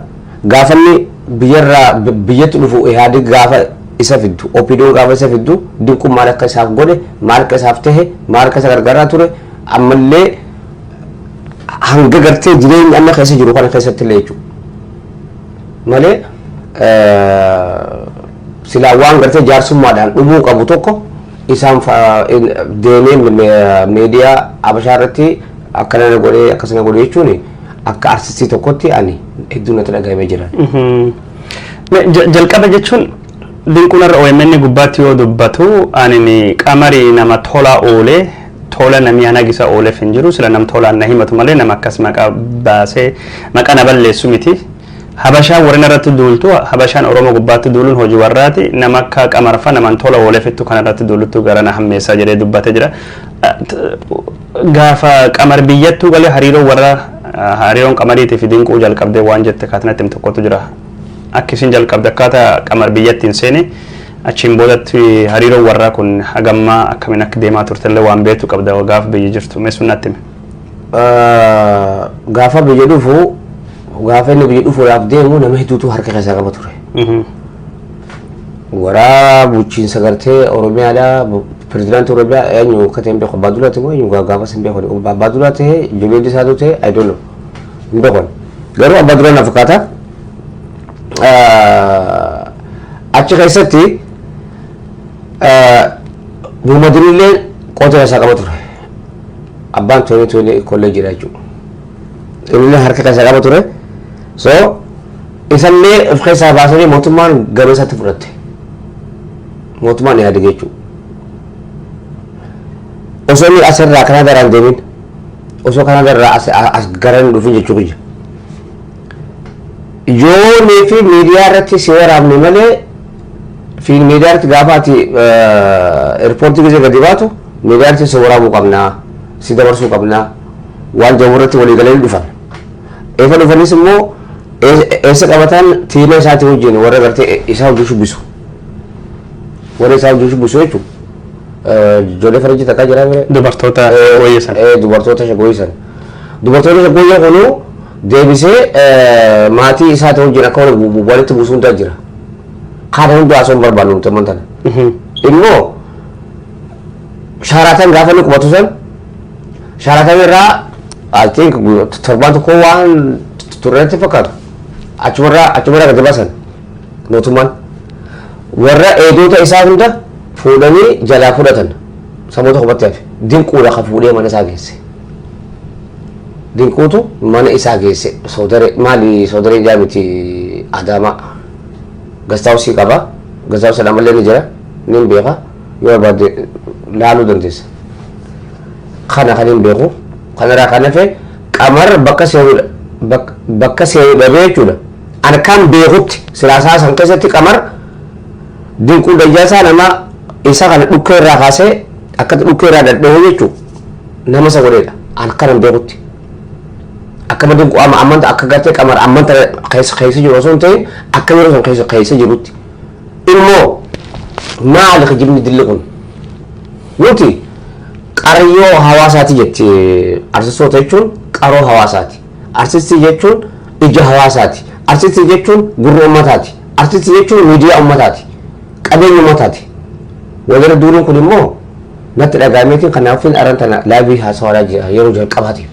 gaafanni biyyatti dhufu yaadi gaafa isa fiddu OPDOon gaafa isa fiddu Dinquun maal akka isaaf godhe maal akka isaaf tahe maal akka isa gargaaraa ture ammallee hanga gartee jireenya amma keessa jiru kana keessatti illee jechuudha. Malee sila waan gartee jaarsummaadhaan dhumuu qabu tokko isaan deemee miidiyaa Habashaa irratti akkana godhee akkasuma godhee jechuun akka artistii tokkotti ani hedduu natti dhagahamee jira.
Jalqaba jechuun Dinquun irra OMN gubbaatti yoo dubbatu ani Qamarii nama tola oolee tola namni anagisa oolef hin jiru sila nam tolaan na himatu malee nama akkas maqaa baasee maqaa na balleessu miti. Habashaan warreen irratti duultu Habashaan Oromoo gubbaatti duuluun hojii warraati nama akka Qamarfa naman tola oolefittu kan irratti duuluttu gara na hammeessaa jedhee dubbatee jira. Gaafa Qamar biyyattuu galee hariiroo warra hariiroon Qamariitii fi Dinquu jalqabdee waan jette kaatinatti him tokkotu jira. Akkasiin jalqabde akkaataa Qamar biyyattiin seene achiin boodatti hariiroon warraa kun hagammaa akkamiin akka deemaa turtellee waan beektu qabda gaafa biyyi jirtu mee sunnatti hime.
Gaafa biyya dhufu gaafa inni biyya dhufuudhaaf deemu nama hedduutu harka keessaa qaba ture. Waraa bulchiinsa gartee Oromiyaadhaa pirezidaantii Oromiyaa eenyu akka ta'e hin beeku Abbaa Duulaa moo eenyu gaafa sin beeku Abbaa Duulaa ta'e ijoollee isaatu ta'e I don't know hin beeku garuu Abbaa Duulaa na fakkaata. Achi keessatti Muhammadinillee qoota isaa qaba ture. Abbaan tooni kolleejjiidha jechuudha. Inni harka keessaa qaba ture. So isallee of keessaa baasanii mootummaan gabee isaatti fudhatte. Mootummaan yaade jechuudha. Osoo inni asirraa Kanaadaadhaan deemin osoo Kanaadaarraa as garan dhufin jechuudha. Yoo neefi miidiyaa irratti seeraamne malee fi miidiyaa irratti gaafaati eerpoortii gisee gadi baatu miidiyaa irratti si waraabuu qabnaa si dabarsuu qabnaa waan jamurratti walii galee dhufan. Eefa dhufanis immoo eessa qabatan tiima isaatii wajjin warra gartee isaa hojii shubbisu. Warra isaa hojii shubbisu jechuudha. Ijoollee faranjii takkaa jira mire.
Dubartoota wayyeessan.
Dubartoota shagooyyisan. Dubartoota shagooyyisan kunuu deebisee maatii isaatii wajjin akka walitti buusuu hundaa jira. Kana hundaa osoo hin barbaannu ta'an tana. Immoo shaaratan gaafa inni qubatu san shaaratan irraa I think torbaan tokko waan turreetti fakkaatu. Achumarraa gadi baasan mootummaan warra eedota isaa hunda fuudhanii jalaa fudhatan samoota qubatti hafe Dinquudha kan fuudhee mana isaa geesse. Dinquutu mana isaa geesse sodare maali sodare jaamiti Adaamaa gastaawusii qaba gastaawusa lamallee ni jira ni beeka yoo barbaadde laaluu dandeessa. Kana kan hin beeku kanarraa kan hafe Qamar bakka see'udha jechuudha. Ani kan beekutti silaasaa san keessatti Qamar Dinquu Dayyaasaa nama isa kana dhukkee irraa kaasee akka dhukkee irraa dadhabuu jechuudha. Nama isa godheedha. Ani kan hin beekutti. Akkama Dinquu ammanta akka gartee Qamar ammanta keessa jiru osoo hin ta'in akka yeroo san keessa jirutti. Immoo maali kijibni dilli kun? Nuti qaroo hawaasaati jetti artistoota jechuun qaroo hawaasaati. Artistii jechuun ija hawaasaati. Artistii jechuun gurra ummataati. Artistii jechuun miidiyaa ummataati. Qabeenya ummataati. Wajjira duuluun kun immoo natti dhagaameetiin kanaafin arantana laabii haasawaadhaa jira yeroo jalqabaatiif.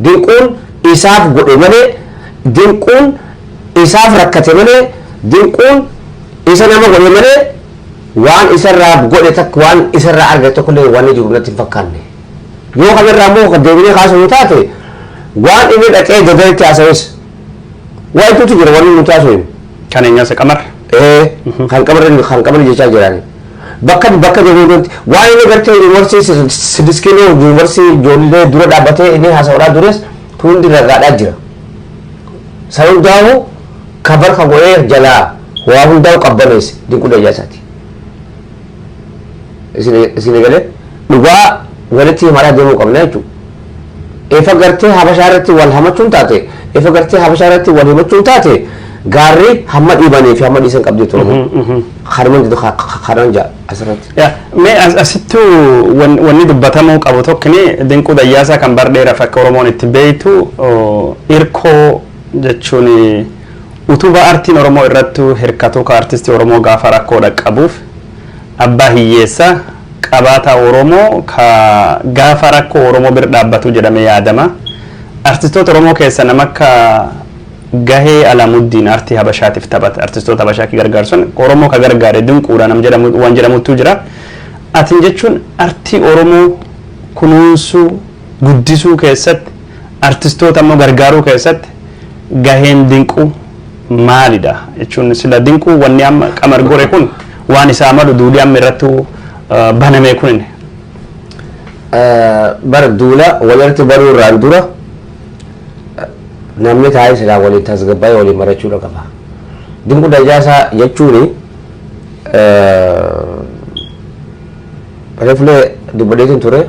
Dinquun isaaf godhe malee Dinquun isaaf rakkate malee Dinquun isa nama godhe malee waan isarraa godhe takka waan isarraa argate tokkollee waan jiru natti hin fakkaanne. Yoo kanarraa immoo deebinee kaasuu taate waan inni dhaqee dadaritti haasawes waa itti jira waan nuti haasawin.
Kan eenyas Qamar?
Kan Qamar jechaa jirani. Bakka deebiitti waan inni gartee yuunivarsiitii 6 kiiloo yuunivarsiitii ijoollee dura dhaabbatee inni haasawaa dures hundi ragaadhaa jira. San hundaa'u kabar kan godhee jalaa waa hundaa'u qabbaneesse Dinquu Dayyaasaati. Isin galee dhugaa walitti himaraa deemuu qabna jechuudha. Efa gartee Habashaa irratti wal hamachuun taate efa gartee Habashaa irratti wal himachuun taate gaarri hamma dhiibanii fi hamma dhiisan qabdee turamu. Harman jiru karan jaa asirratti.
Mee asittuu wanni dubbatamuu qabu tokkini Dinquu Dayyaasaa kan bardheeraaf akka Oromoon itti beektu irkoo jechuun utubaa artiin Oromoo irratti hirkatu ka artistii Oromoo gaafa rakkoo dhaqqabuuf abbaa hiyyeessa qabaata Oromoo ka gaafa rakkoo Oromoo bira dhaabbatu jedhamee yaadama. Artistoota Oromoo keessa nama akka gahee Alamuddin artii Habashaatiif taphata. Artistoota Habashaa ki gargaarsan Oromoo ka gargaare Dinquudha nam jedhamu waan jedhamutu jira. Atin jechuun artii Oromoo kunuunsuu guddisuu keessatti artistoota ammoo gargaaruu keessatti gaheen Dinquu maalidha jechuun sila Dinquu wanni amma Qamar gore kun waan isaa malu duudii amma irratti baname kun
bara duula walirratti baruu irraan dura namni taa'ee silaa waliin tasgabbaa'ee waliin marachuudha qaba. Dinquu dayaasaa jechuun refulee dubbadeetiin ture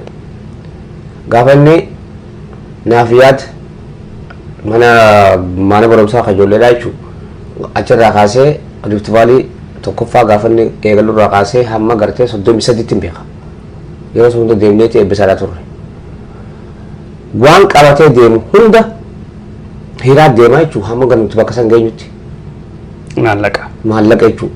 gaafa inni naaf yaad mana barumsaa kajoolleedhaa jechuudha. Achirraa kaasee Rift Valley tokkoffaa gaafa inni eegalurraa kaasee hamma gartee 33 hin beeka. Yeroo sun hunda deemneeti eebbisaadhaa turre. Waan qabatee deemu hunda hiraa deemaa jechuudha hamma ganuutti bakka san geenyutti. Maallaqa jechuudha.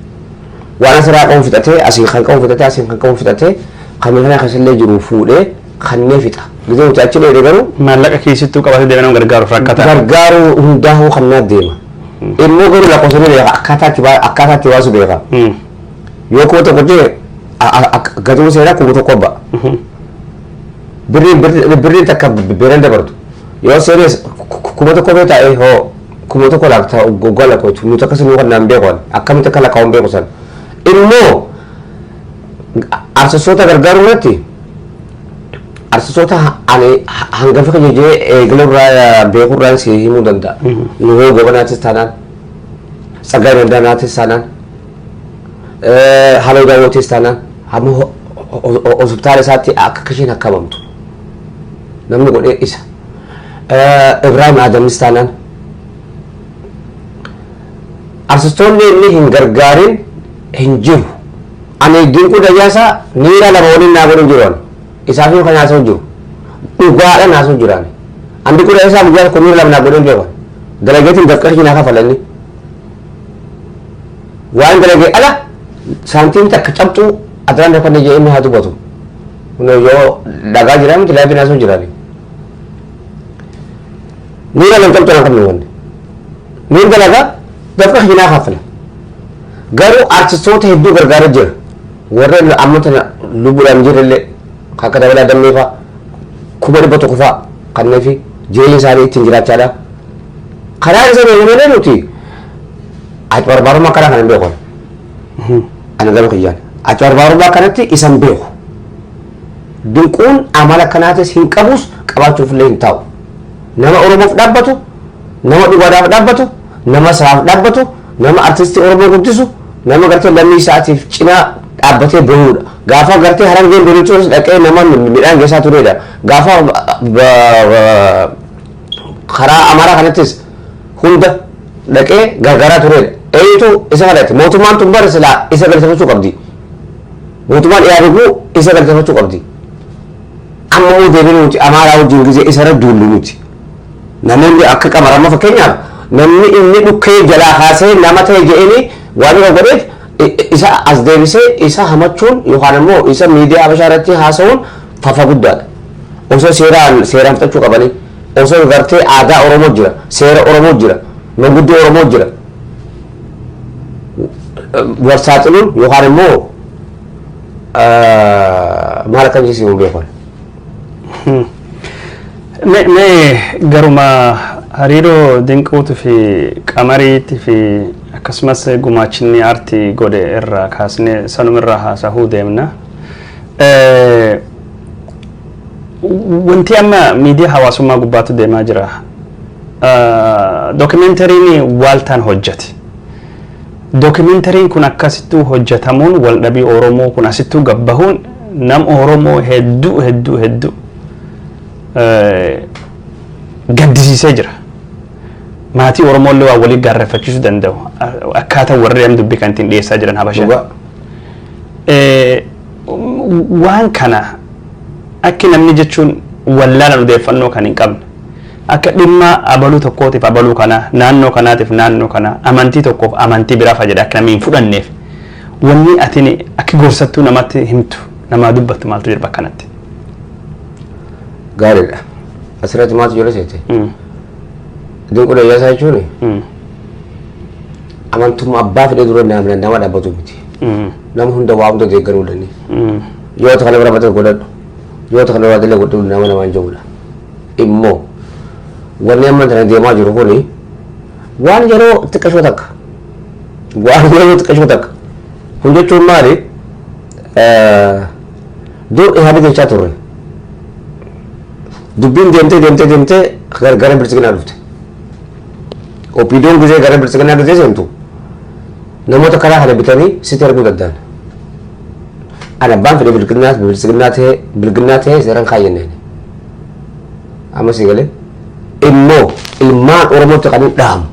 Waan asirraa qabu fixatee asii kan qabu fixatee asii kan qabu fixatee kan kana akkasiillee jiru fuudhee kannee fixa. Gizee nuti achi dheedhee garuu
maallaqa keessattuu qabatee deemee nama gargaaruuf rakkata.
Gargaaru hundaa'uu kannaa deema. Immoo garuu lakkoofsanii beeka akkaataa itti baasu beeka. Yoo kuma tokko ta'e gatuu seeraa kuma tokko ba'a. Birriin takka beelan dabartu. Yoo seenes kuma tokko bee taa'ee hoo kuma tokko laaktaa goggoa lakkootu nuti akkasii kan naan beekan akkamitti akka lakkaa'uun beeku san. Immoo arsisoota gargaaruu irratti arsisoota hangafa jejjee eegalurraa beekurraan si himuu danda'a. Nuhoo gobanaatis taanaan Saggaa Dandaanaatis taanaan Haloo Daawwatis taanaan hamma hospitaala isaatti akka kashiin akkamamtu namni godhee isa Ibrahim Adamis taanaan arsistoonni inni hin gargaarin hin jiru. Ani Dinquu Dayaasaa niira lama waliin naa godhin jiru isaafii kan haasa'u jiru dhugaadhaan haasa'u jiraan. Ani Dinquu Dayaasaa guyyaa tokko niira lama naa godhin beekan dalageetiin dafqarshii naa kafalanni waan dalagee ala saantiin takka cabxuu addaan dafa inni inni haa dubbatu yoo dhagaa jiraa miti laafiin haasa'u jiraan. Niira lama cabxuu naa qabne wanni niir dalagaa dafqarshii naa kafala. Garuu artistoota hedduu gargaara jira. Warra ammata lubbuudhaan jirallee akka dabalaa dammee fa'aa 100,000 fa'aa kanneen fi jireenya isaanii ittiin jiraachaadha. Karaa isa beekamaa nuti ati barbaadummaa karaa kana hin beeku. Ani gama kiyyaan ati barbaadummaa kanatti isan beeku. Dinquun amala kanaatis hin qabus qabaachuufillee hin taa'u. Nama Oromoof dhaabbatu, nama dhugaadhaaf dhaabbatu, nama sabaaf dhaabbatu, nama artistii Oromoo guddisu, nama gartee lammii isaatiif cinaa dhaabbatee bahuudha. Gaafa gartee harangeen duriitus dhaqee nama midhaan geessaa turedha. Gaafa karaa Amaaraa kanattis hunda dhaqee gargaaraa turedha. Eenyutu isa kadhate mootummaan tun bara silaa isa galateeffachuu qabdi. Mootummaan dhiyaatu isa galateeffachuu qabdi. Amma moo deebiin nuti Amaaraa wajjin gizee isarra duullu nuti. Namoonni akka Qamar amma fakkeenyaaf namni inni dhukkee jalaa kaasee nama ta'e jedhanii waan irra godheef isa as deebisee isa hamachuun yookaan immoo isa miidiyaa Habashaa irratti haasa'uun fafa guddaadha. Osoo seeraan fixachuu qabanii osoo gartee aadaa Oromoo jira, seera Oromoo jira, manguddoo Oromoo jira. Warsaaxiluun yookaan immoo maal akka jisiimu beekan.
Garuma hariiroo Dinquutii fi Qamariitii fi akkasumas gumaachinni aartii godhe irraa kaasnee sanumirraa haasa'uu deemna. Wanti amma miidiyaa hawaasummaa gubbaatu deemaa jira. Dookimentariin waaltaan hojjete. Dookimentariin kun akkasittuu hojjetamuun waldhabii Oromoo kun asittuu gabbahuun nam Oromoo hedduu gaddisiisee jira. Maatii Oromoollee waa walii gaarreeffachiisuu danda'u. Akkaataa warri am dubbii kan ittiin dhiyeessaa jiran Habashaa. Waan kana akka namni jechuun wallaalan odeeffannoo kan hin qabne. Akka dhimma abaluu tokkootiif abaluu kana naannoo kanaatiif naannoo kana amantii tokkoof amantii biraa fayyada akka namni hin fudhanneef. Wanni ati akka gorsattuu namatti himtu namaa dubbattu maaltu jira bakka kanatti.
Gaariidha. Asirratti maaltu jira seete? Dinquu Dayaasaa jechuun amantummaa abbaa fedhee dura nama dhaabbatu miti. Nama hunda waa hunda deeggaruu dandeenye. Yoo ta'u kana bira bata godhadhu. Yoo ta'u kana bira bata godhadhu nama namaan jawudha. Immoo wanni amma tana deemaa jiru kuni waan yeroo xiqqashoo takka. Waan yeroo xiqqashoo takka. Kun jechuun maali? Dur ihaadii jechaa turre. dubbiin deemtee gara bilisiginaa dhufte. Opiidiyoon gizee gara bilisiginaa dhufte seentu namoota karaa kana bitanii sitti arguu danda'an. Ana abbaan fedhe bilisiginaa ta'ee seeraan kaayyanneen. Amma sii galee immoo ilmaan oromootti kan hin dhaamu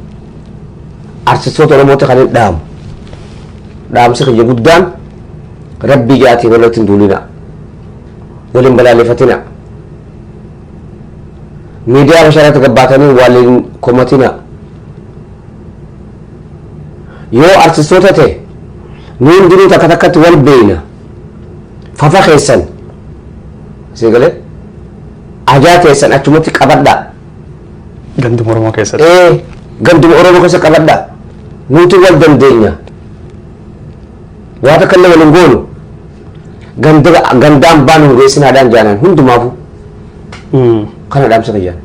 artistoota oromootti kan hin dhaamu dhaamsi kiyya guddaan rabbii jaatiin walitti hin duulina waliin balaaleffatina miidiyaa bashaarratti gabbaatanii waliin komatina yoo artistoota ta'e nuun jiruu takka takkatti wal beeyna fafa keessan sii galee ajaa keessan achumatti qabadhaa.
Ganduma Oromoo keessatti.
Ganduma Oromoo keessa qabadhaa. Nuti wal dandeenya. Waa takka illee waliin goonu. Gandaan baanu geessinaadhaan jaanan hundumaafu. Kana dhaamsa fayyaan.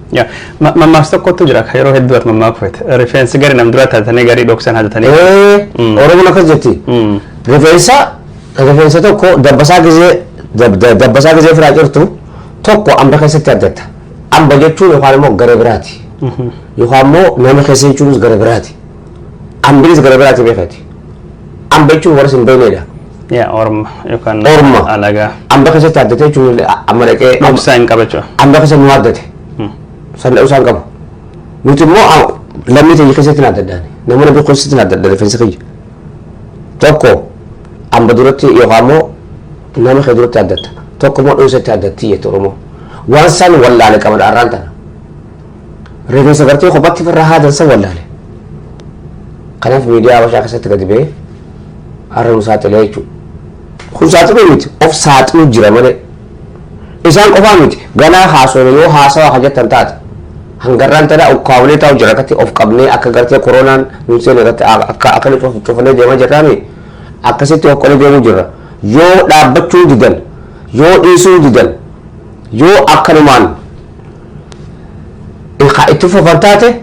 Mammaaksa tokkotu jira kan yeroo hedduu ati mammaaksa feete. Rifeensi gari nam dura taatanii garii dhoksan hadatanii.
Oromoon akkas jetti. Rifeensa tokko dabbasaa gizee firaa jirtu tokko amba keessatti addatta. Amba jechuun yookaan immoo gara biraati. Yookaan immoo nama keessa jechuunis gara biraati. Ambilis gara biraati beekati. Amba jechuun warra hin beeknedha.
Orma yookaan
alagaa. Amba keessatti addate jechuun amma dhaqee.
Dhoksaa hin qabachu.
Amba keessa nu addate. San dha'uusaa hin qabu. Nuti immoo lammii ta'e keessatti na addaddaani. Namoonni biyya keessatti na addadda rifeensa kiyya. Tokko amba duratti yookaan immoo nama kee duratti addatta. Tokko immoo dhoosatti addatti jette Oromoo. Waan san wallaale qabadha arraan tana. Rifeensa gartee kophatti firraa haadansa wallaale. Kanaaf miidiyaa Habashaa keessatti gadi ba'ee har'a nu saaxilee jechuudha. Kun saaxiluu miti of saaxiluu jira malee. Isaan qofaa miti ganaa haasofne yoo haasawaa hajjattan taate hangarraan tana ukkaawulee taa'u jira akkatti of qabnee akka gartee koronaan nuti seenee irratti akka cufannee deemaa jirraami akkasitti of qolee deemuu jirra. Yoo dhaabbachuu didan yoo dhiisuu didan yoo akkanumaan itti fufan taate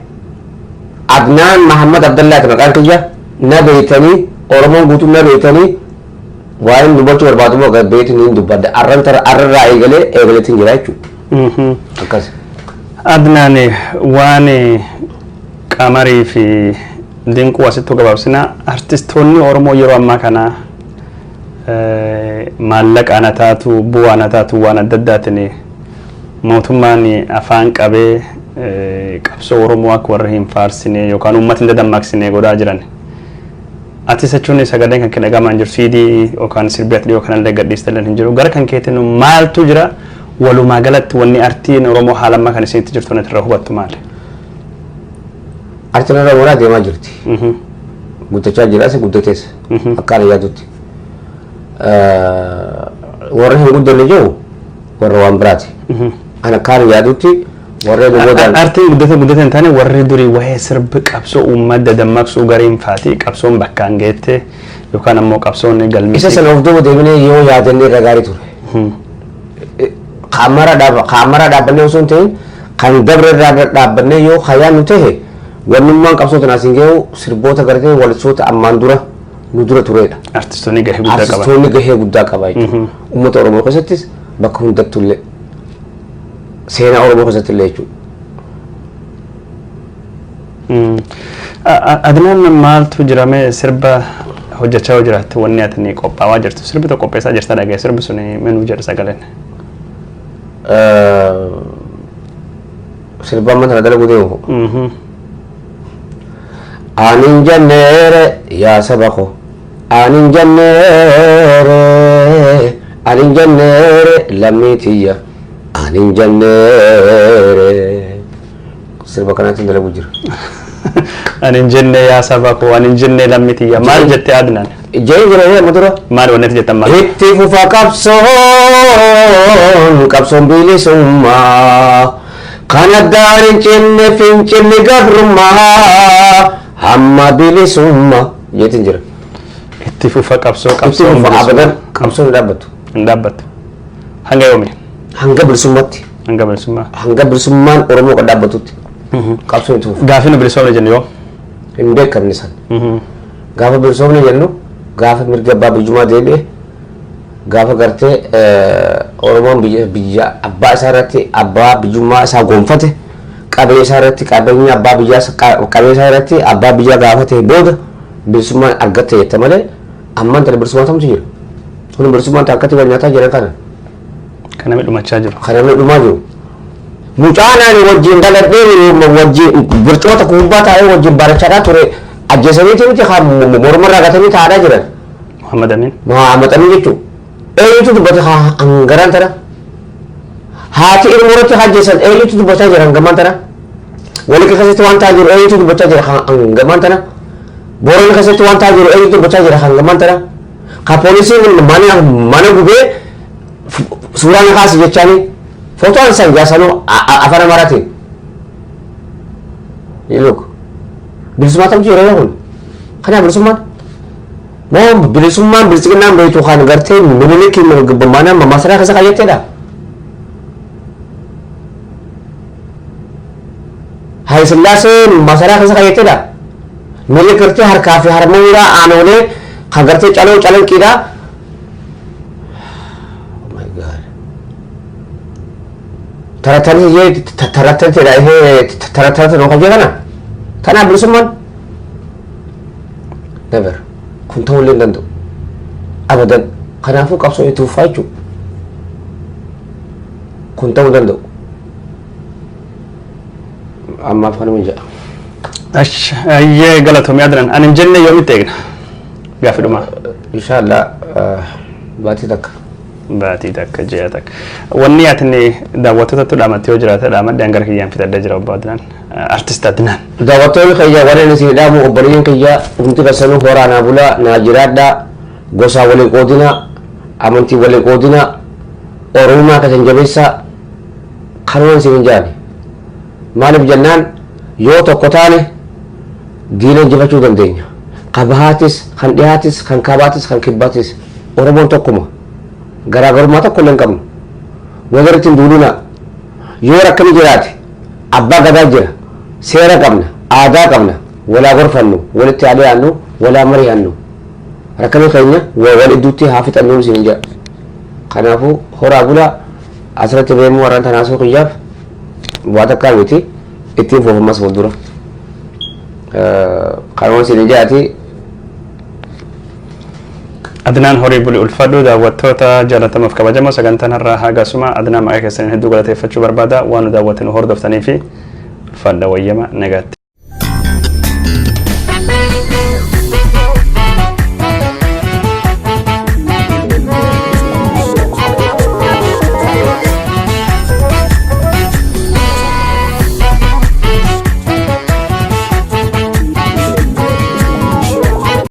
Adnan Muhammad Abdallah maqaan kiyya na beeytanii Oromoon guutuun na beeytanii waa'een dubbachuu barbaadu moo beeytu niin dubbadda arrarraa eegaleetiin jira jechuudha. Akkas.
Adnaan waan Qamarii fi Dinquu asitti gabaabsina artistoonni Oromoo yeroo ammaa kana maallaqa ana taatu bu'aa ana taatu waan adda addaatiin mootummaan afaan qabee qabsoo Oromoo akka warra hin faarsine yookaan uummatni dadammaqsine godhaa jiran. Atis jechuun sagaleen kan dhagahamaa jiru siidii yookaan sirbeetti yookaan illee gadhiistaleen hin jiru. Gara kan keetiin maaltu jira walumaa galatti wanni artiin Oromoo haala ammaa kan isinitti jirtu irraa hubattu maali?
Artiin Oromoo deemaa jirti. Guddachaa jiraas guddatees akka ana yaadutti. Warra hin guddanne jiru warra waan biraati. Ana akka ana yaadutti artiin guddate hin taane warri durii waa'ee sirbi qabsoo uummata dadammaqsuu gariin faati qabsoon bakkaan geette yookaan ammoo qabsoonni galmii. Isa sana of duuba deebinee yoo yaadannee irra gaarii ture. Qamara dhaabbannee osoo hin ta'in kan dabre irraa dhaabbannee yoo hayyaannu ta'e wannummaan qabsoo tanaas hin gahu sirboota gartee walisoota ammaan dura nu dura turedha.
Artistoonni gahee guddaa qaba.
Artistoonni gahee guddaa qaba jechuudha. Uummata Oromoo keessattis bakka hundattullee seenaa Oromoo keessatti illee jechuudha.
Adnaan maaltu jirame sirba hojjechaa yoo jiraatti wanni ati qophaawaa jirtu sirbi tokko qopheessaa jirta dhagee sirbi sun menuu jedha sagaleen.
Sirba amma tana dalagu deemu. Anin janneere yaa saba ko anin janneere lammii tiyya. Anin janneere sirba kanatti dalagu jira.
Anin jenne yaa saba ko anin jenne lammii tiyya maal jette Adnaan?
Jee jira yaa madura.
Maal wanni jettan maal?
Itti fufa qabsoon bilisummaa kan addaan hin cinne fincinni gabrummaa hamma bilisummaa jeetiin jira.
Itti fufa qabsoon
abadan qabsoon hin dhaabbattu.
Hin dhaabbattu. Hanga yoomi?
Hanga bilisummaatti.
Hanga bilisummaa.
Hanga bilisummaan Oromoo kan dhaabbatutti. Qabsoon itti fufa.
Gaafiin bilisoomne jennu yoo?
Hin beekamne san. Gaafa bilisoomne jennu gaafa mirga abbaa biyyummaa deebi'e gaafa gartee oromoon biyya abbaa isaa irratti abbaa biyyummaa isaa gonfate qabee isaa irratti qabeenya abbaa biyyaa qabee isaa irratti abbaa biyyaa gaafate booda bilisummaan argatte jette malee ammaan tana bilisummaa tamtu jira. Kun bilisummaan takkatti wal nyaataa jiran kana
midhumachaa jiru.
Kana midhumaa jiru. Mucaanaan wajjin daladhee wajjin bircoota kubbaa taa'ee wajjin barachaadhaa ture ajjeesaniiti miti mormarraa gatanii taa'aa jiran.
Muhammad Amin.
Muhammad Amin jechuudha. Eenyutu dubbate hangaraan tana? Haati ilmoorratti hajjeessan eenyutu dubbachaa jira hangamaan tana? Walii keessatti waan ta'aa jiru eenyutu dubbachaa jira hangamaan tana? Booronni keessatti waan ta'aa jiru eenyutu dubbachaa jira hangamaan tana? Ka poolisiin mana gubee suuraan kaasi jechaanii fotoon isaan jaasanuu afaan Amaaraatiin. Look bilisummaa tamtu yeroo kun kana bilisummaan moo bilisummaan bilisignaan beektu kan gartee minilikin mana masaraa keessa qayyatteedha. Hayi Sillaasee masaraa keessa qayyatteedha. Mili gartee harkaa fi harmuuraa aanoolee kan gartee calanqiidha. Oh my god. Tarataniidha taratanii noo qayyee kana. Kana bilisummaan never. Kun ta'uu illee hin danda'u. Abadan. Kanaafuu qabsoo itti fufaa jechuudha. Kun ta'uu danda'u. Ammaaf kanuma jedha.
Ayyee galatoomii Adnan. Ani hin jenne yoomitti eegna? Gaafi dhumaa.
Inshaallah baatii takka.
Baatii takka ji'a takka. Wanni ati daawwattootatti dhaamattee yoo jiraate dhaamadde hanga kiyyaan fitadhee jira obbo Adnan. Artist Adnan.
Daawwattoonni kiyya warreen isin dhaamu obboleeyyiin kiyya humti kasanuu horaanaa bulaa naa jiraadhaa gosaa waliin qoodina amantii waliin qoodina oromummaa kasan jabeessaa kanumaan isin hin jaane maaliif jennaan yoo tokko taane diina injifachuu dandeenya kan bahaatis kan dhihaatis kan kaabaatis kan kibbaatis oromoon tokkuma garaagarummaa tokko illee hin qabnu walirratti hin duulina yoo rakkani jiraate abbaa gadaa jira seera qabna aadaa qabna walaa gorfannu walitti adee'annu walaa mari'annu rakkana keenya wal idduutti haa fixannuun isin jedha kanaafuu horaa bulaa asirratti beemuu warraan tanaasuu kiyyaaf waa takkaa miti ittiin foofamas fuuldura kanumaan isin jedhati
Adnaan horii buli ulfadhu daawwattoota jaalatamaaf kabajamoo sagantaan har'aa hagasuma Adnaan maqaa keessaniin hedduu galateeffachuu barbaada waan nu daawwattanii hordoftanii fi fadha wayyama nagaatti.